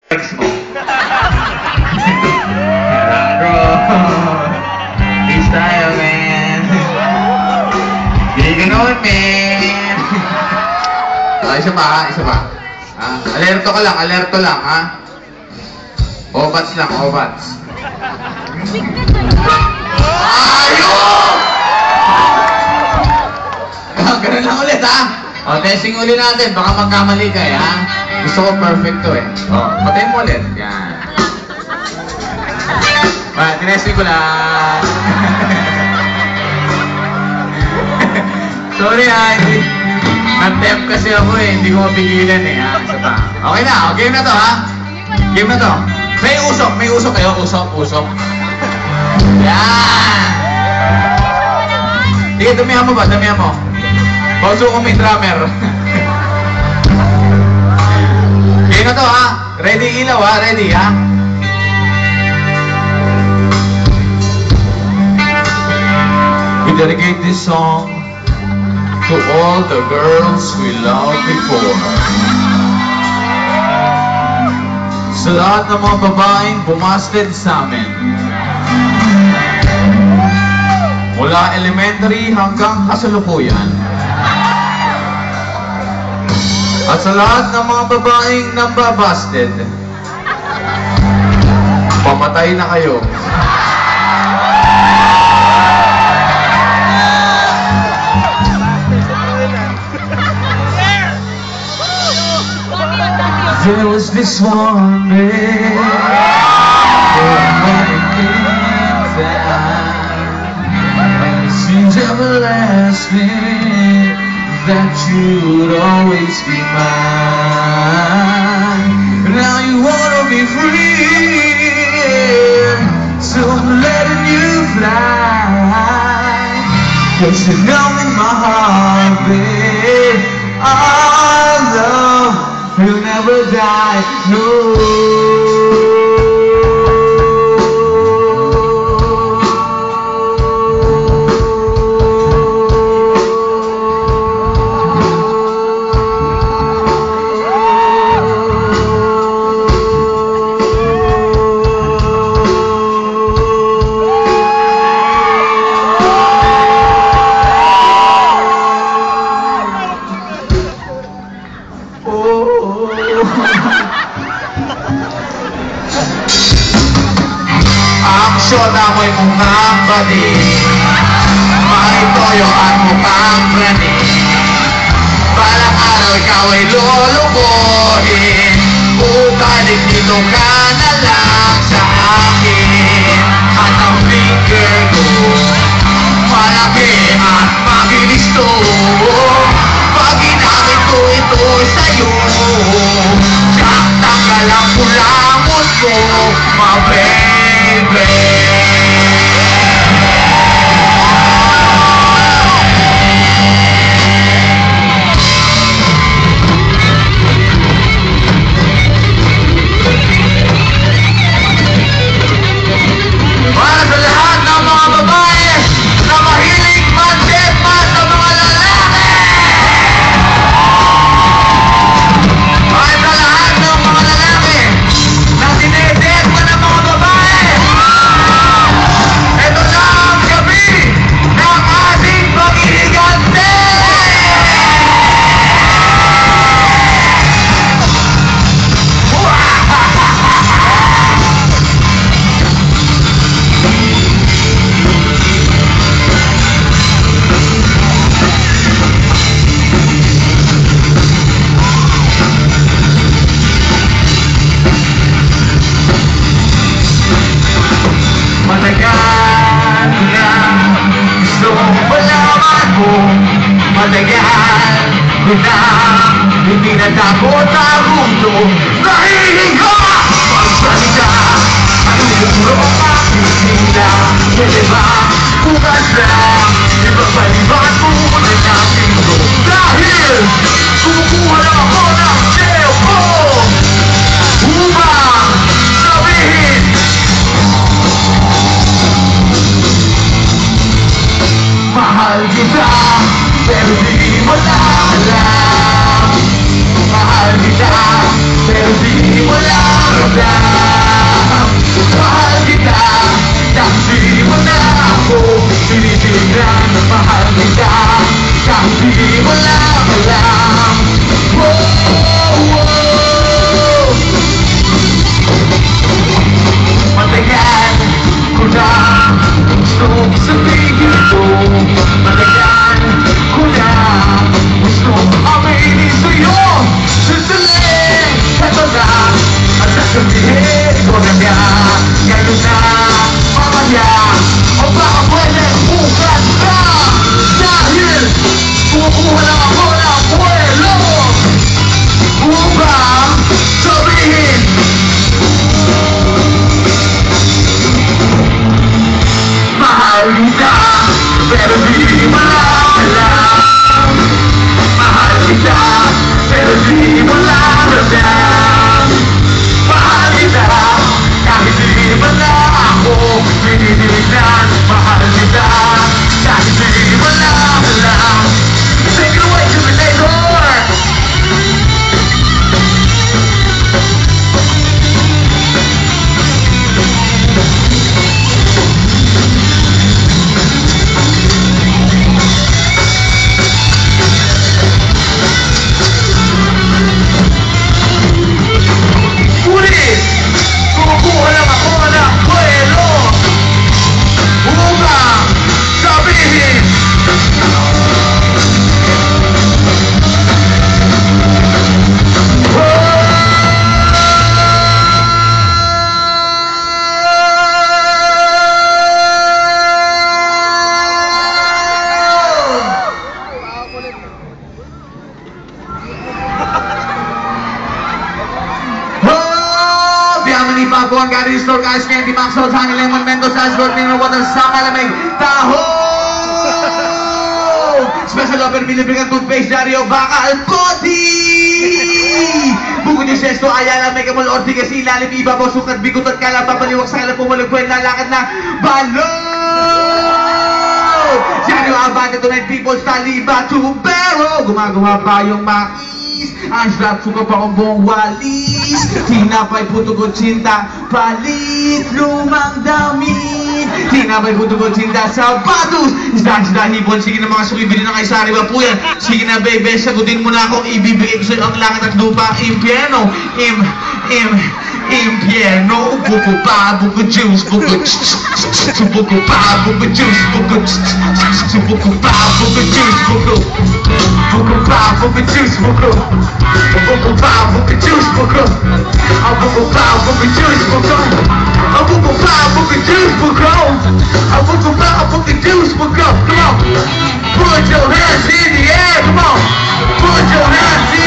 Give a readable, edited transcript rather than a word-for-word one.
Ex mo. Bro. Peace tayo, man. Hindi ganoon, man. Isa pa, ha? Isa pa. Alerto ka lang, alerto lang, ha? Obats lang, obats. Ayun! Ganun lang ulit, ha? O, testing ulit natin. Baka magkamali ka, ha? Gusto ko perfect to, eh. O, patay mo ulit. Yan. Tinesting ko lang. Sorry, ha? Na-temp kasi ako, eh. Hindi ko mapigilan, eh, ha? Isa pa. Okay na. O, game na to, ha? Game na to. May usok kayo. Usok. Yan! Sige, damihan mo ba? Damihan mo. Pauso ko may drummer. Game na to, ha? Ready ilaw, ha? Ready, ha? We dedicate this song to all the girls we loved before. Sa lahat ng mga babaeng bumasted sa amin. Mula elementary hanggang kasalukuyan. At sa lahat ng mga babaeng nambabasted, pamatay na kayo. There was this one day when it came down, and it seems everlasting that you'd always be mine. Now you wanna be free, so I'm letting you fly. 'Cause you know in my heart, babe, our love will never die, no. Aksyon amoy mukhang badi, maritoyo at mukhang prani. Balang araw ikaw ay lulubuhin, bukalik dito ka na lang sa akin. At ang finger ko malaki at mabilis to, pag ginamit ko ito sa'yo, saktan ka lang kulamot ko, my baby. Para sa lahat ng mga babae na mahilig magsepa sa mga lalaki, ay sa lahat ng mga lalaki na sinesepa ng mga babae, Honey Popcorn, Gary Store, Guys Candy, Maxwell, Honey Lemon, Mentos, Asgore, Mineral Water, sa malamig, taho! Special offer, Bilibrigan Toothpaste, Dario, Bakal, Poti! Bukod yung Sesto, Ayala, Megamol, Ortigas, Ilalim, Ibabaw, Sukat, Bigot at Kala, Papaliwak, Sakala, Pumalagpuan, Lalakad na, Balot! Dario, Abante, Tonight, People's Taliba, Tubero! Gumagawa pa yung mais, ang sarap, suka pa ang buong walis, tinapay, putugot, sinta, palit, lumang damit, tinapay, putugot, sinta, sapatos, isda, hipon, sige na mga sukibili na kay Sari ba po yan, sige na bebe, sagutin mo na ako, ibibigay ko sa'yo ang langit at lupa, impyerno, impyerno, buko pa, buko juice, buko pa, buko juice, buko pa, buko juice, buko pa, buko juice, buko pa, buko juice, buko pa, buko juice, buko pa, buko juice, buko pa, buko juice, buko. Come on, put your hands in the air, come on, put your hands in